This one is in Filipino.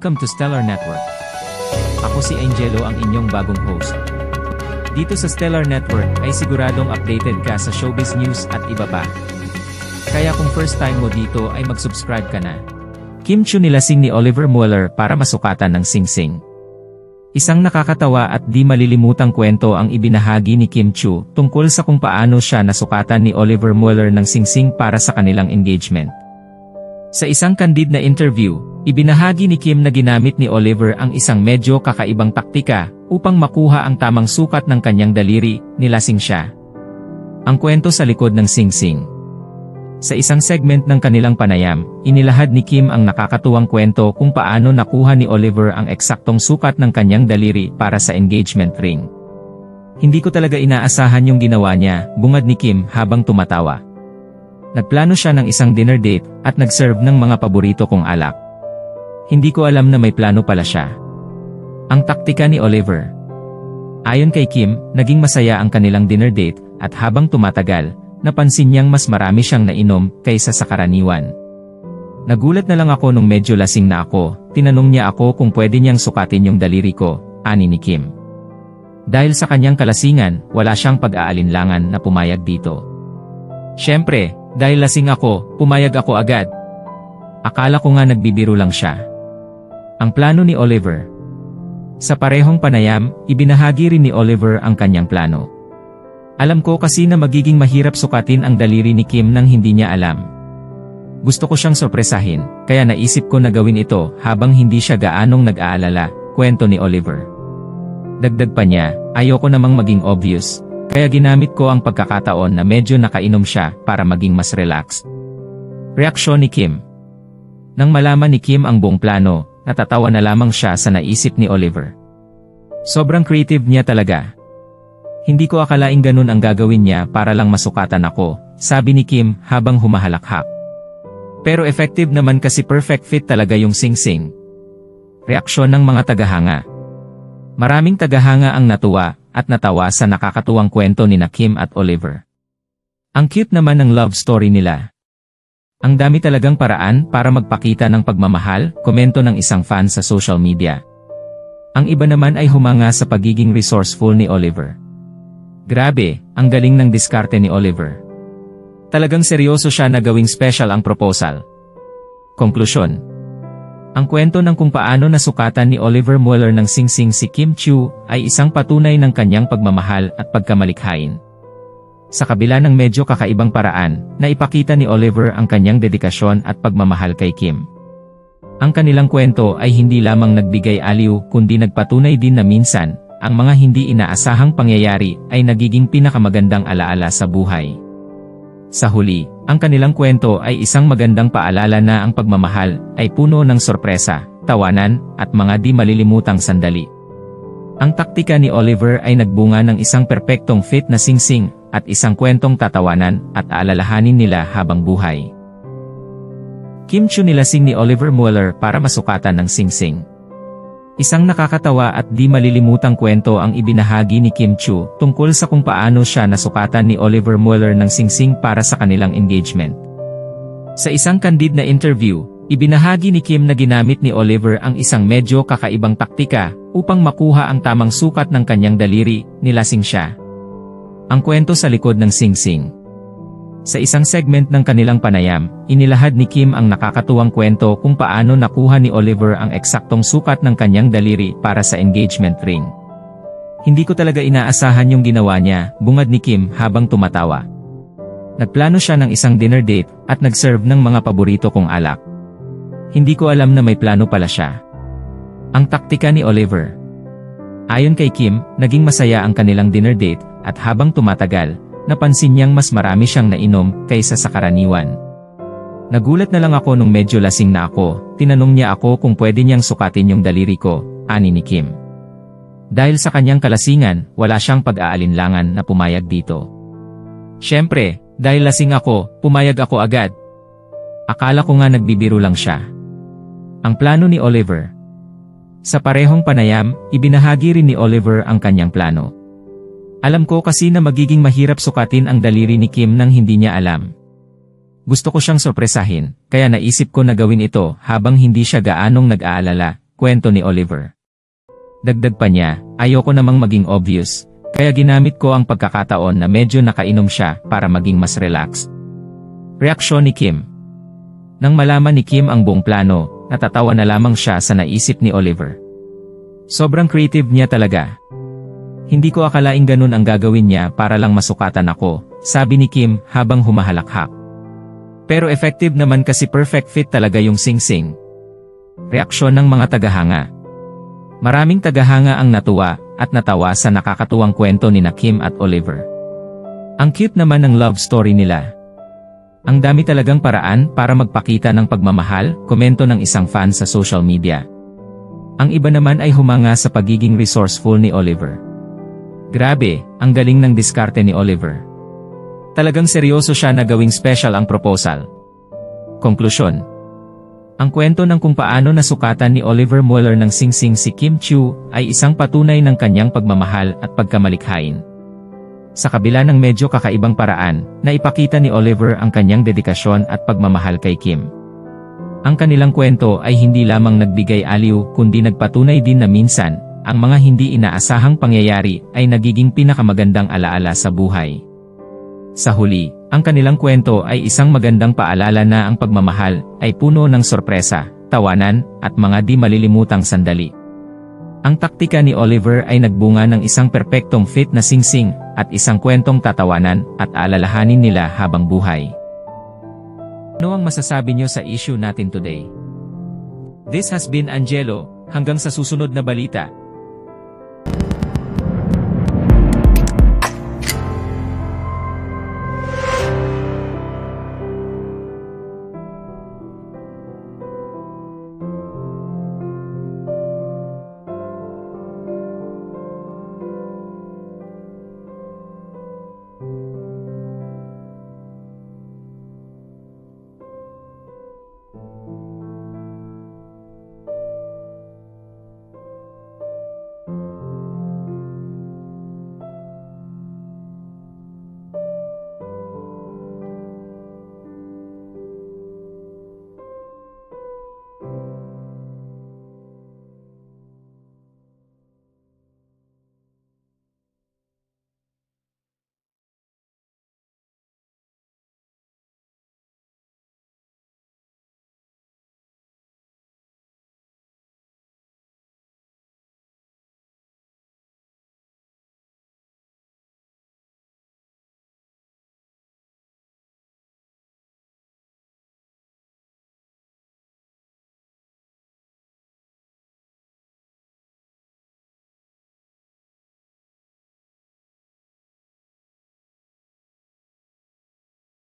Welcome to Stellar Network. Ako si Angelo, ang inyong bagong host. Dito sa Stellar Network ay siguradong updated ka sa showbiz news at iba pa. Kaya kung first time mo dito ay mag-subscribe ka na. Kim Chiu nilasing ni Oliver Mueller para masukatan ng singsing. Isang nakakatawa at di malilimutang kwento ang ibinahagi ni Kim Chiu tungkol sa kung paano siya nasukatan ni Oliver Mueller ng singsing para sa kanilang engagement. Sa isang candid na interview, ibinahagi ni Kim na ginamit ni Oliver ang isang medyo kakaibang taktika upang makuha ang tamang sukat ng kanyang daliri, nilasing siya. Ang kwento sa likod ng singsing. Sa isang segment ng kanilang panayam, inilahad ni Kim ang nakakatuwang kwento kung paano nakuha ni Oliver ang eksaktong sukat ng kanyang daliri para sa engagement ring. Hindi ko talaga inaasahan yung ginawa niya, bungad ni Kim habang tumatawa. Nagplano siya ng isang dinner date at nag-serve ng mga paborito kong alak. Hindi ko alam na may plano pala siya. Ang taktika ni Oliver. Ayon kay Kim, naging masaya ang kanilang dinner date at habang tumatagal, napansin niyang mas marami siyang nainom kaysa sa karaniwan. Nagulat na lang ako nung medyo lasing na ako, tinanong niya ako kung pwede niyang sukatin yung daliri ko, ani ni Kim. Dahil sa kanyang kalasingan, wala siyang pag-aalinlangan na pumayag dito. Siyempre, dahil lasing ako, pumayag ako agad. Akala ko nga nagbibiro lang siya. Ang plano ni Oliver. Sa parehong panayam, ibinahagi rin ni Oliver ang kanyang plano. Alam ko kasi na magiging mahirap sukatin ang daliri ni Kim nang hindi niya alam. Gusto ko siyang sorpresahin, kaya naisip ko na gawin ito habang hindi siya gaanong nag-aalala, kwento ni Oliver. Dagdag pa niya, ayoko namang maging obvious. Kaya ginamit ko ang pagkakataon na medyo nakainom siya para maging mas relaxed. Reaksyon ni Kim. Nang malaman ni Kim ang buong plano, natatawa na lamang siya sa naisip ni Oliver. Sobrang creative niya talaga. Hindi ko akalaing ganun ang gagawin niya para lang masukatan ako, sabi ni Kim habang humahalakhak. Pero effective naman kasi perfect fit talaga yung singsing. Reaksyon ng mga tagahanga. Maraming tagahanga ang natuwa at natawa sa nakakatuwang kwento ni Kim at Oliver. Ang cute naman ng love story nila. Ang dami talagang paraan para magpakita ng pagmamahal, komento ng isang fan sa social media. Ang iba naman ay humanga sa pagiging resourceful ni Oliver. Grabe, ang galing ng diskarte ni Oliver. Talagang seryoso siya na gawing special ang proposal. Konklusyon. Ang kwento ng kung paano nasukatan ni Oliver Mueller ng singsing si Kim Chiu ay isang patunay ng kanyang pagmamahal at pagkamalikhain. Sa kabila ng medyo kakaibang paraan, naipakita ni Oliver ang kanyang dedikasyon at pagmamahal kay Kim. Ang kanilang kwento ay hindi lamang nagbigay aliw kundi nagpatunay din na minsan, ang mga hindi inaasahang pangyayari ay nagiging pinakamagandang alaala sa buhay. Sa huli, ang kanilang kwento ay isang magandang paalala na ang pagmamahal ay puno ng sorpresa, tawanan, at mga di malilimutang sandali. Ang taktika ni Oliver ay nagbunga ng isang perpektong fit na singsing at isang kwentong tatawanan at aalalahanin nila habang buhay. Kim Chiu nilasing ni Oliver Mueller para masukatan ng singsing. Isang nakakatawa at di malilimutang kwento ang ibinahagi ni Kim Chiu tungkol sa kung paano siya nasukatan ni Oliver Mueller ng singsing para sa kanilang engagement. Sa isang candid na interview, ibinahagi ni Kim na ginamit ni Oliver ang isang medyo kakaibang taktika upang makuha ang tamang sukat ng kanyang daliri, nilasing siya. Ang kwento sa likod ng singsing. Sa isang segment ng kanilang panayam, inilahad ni Kim ang nakakatuwang kwento kung paano nakuha ni Oliver ang eksaktong sukat ng kanyang daliri para sa engagement ring. Hindi ko talaga inaasahan yung ginawa niya, bungad ni Kim habang tumatawa. Nagplano siya ng isang dinner date at nag-serve ng mga paborito kong alak. Hindi ko alam na may plano pala siya. Ang taktika ni Oliver. Ayon kay Kim, naging masaya ang kanilang dinner date at habang tumatagal, napansin niyang mas marami siyang nainom kaysa sa karaniwan. Nagulat na lang ako nung medyo lasing na ako, tinanong niya ako kung pwede niyang sukatin yung daliri ko, ani ni Kim. Dahil sa kanyang kalasingan, wala siyang pag-aalinlangan na pumayag dito. Siyempre, dahil lasing ako, pumayag ako agad. Akala ko nga nagbibiro lang siya. Ang plano ni Oliver. Sa parehong panayam, ibinahagi rin ni Oliver ang kanyang plano. Alam ko kasi na magiging mahirap sukatin ang daliri ni Kim nang hindi niya alam. Gusto ko siyang sorpresahin, kaya naisip ko na gawin ito habang hindi siya gaanong nag-aalala, kwento ni Oliver. Dagdag pa niya, ayoko namang maging obvious, kaya ginamit ko ang pagkakataon na medyo nakainom siya para maging mas relaxed. Reaksyon ni Kim. Nang malaman ni Kim ang buong plano, natatawa na lamang siya sa naisip ni Oliver. Sobrang creative niya talaga. Hindi ko akalaing ganun ang gagawin niya para lang masukatan ako, sabi ni Kim habang humahalakhak. Pero effective naman kasi perfect fit talaga yung singsing. Reaksyon ng mga tagahanga. Maraming tagahanga ang natuwa at natawa sa nakakatuwang kwento ni Kim at Oliver. Ang cute naman ng love story nila. Ang dami talagang paraan para magpakita ng pagmamahal, komento ng isang fan sa social media. Ang iba naman ay humanga sa pagiging resourceful ni Oliver. Grabe, ang galing ng diskarte ni Oliver. Talagang seryoso siya na gawing special ang proposal. Konklusyon. Ang kwento ng kung paano nasukatan ni Oliver Mueller ng singsing si Kim Chiu ay isang patunay ng kanyang pagmamahal at pagkamalikhain. Sa kabila ng medyo kakaibang paraan, naipakita ni Oliver ang kanyang dedikasyon at pagmamahal kay Kim. Ang kanilang kwento ay hindi lamang nagbigay aliw kundi nagpatunay din na minsan, ang mga hindi inaasahang pangyayari ay nagiging pinakamagandang alaala sa buhay. Sa huli, ang kanilang kwento ay isang magandang paalala na ang pagmamahal ay puno ng sorpresa, tawanan, at mga di malilimutang sandali. Ang taktika ni Oliver ay nagbunga ng isang perpektong fit na singsing at isang kwentong tatawanan at alalahanin nila habang buhay. Ano ang masasabi niyo sa issue natin today? This has been Angelo, hanggang sa susunod na balita.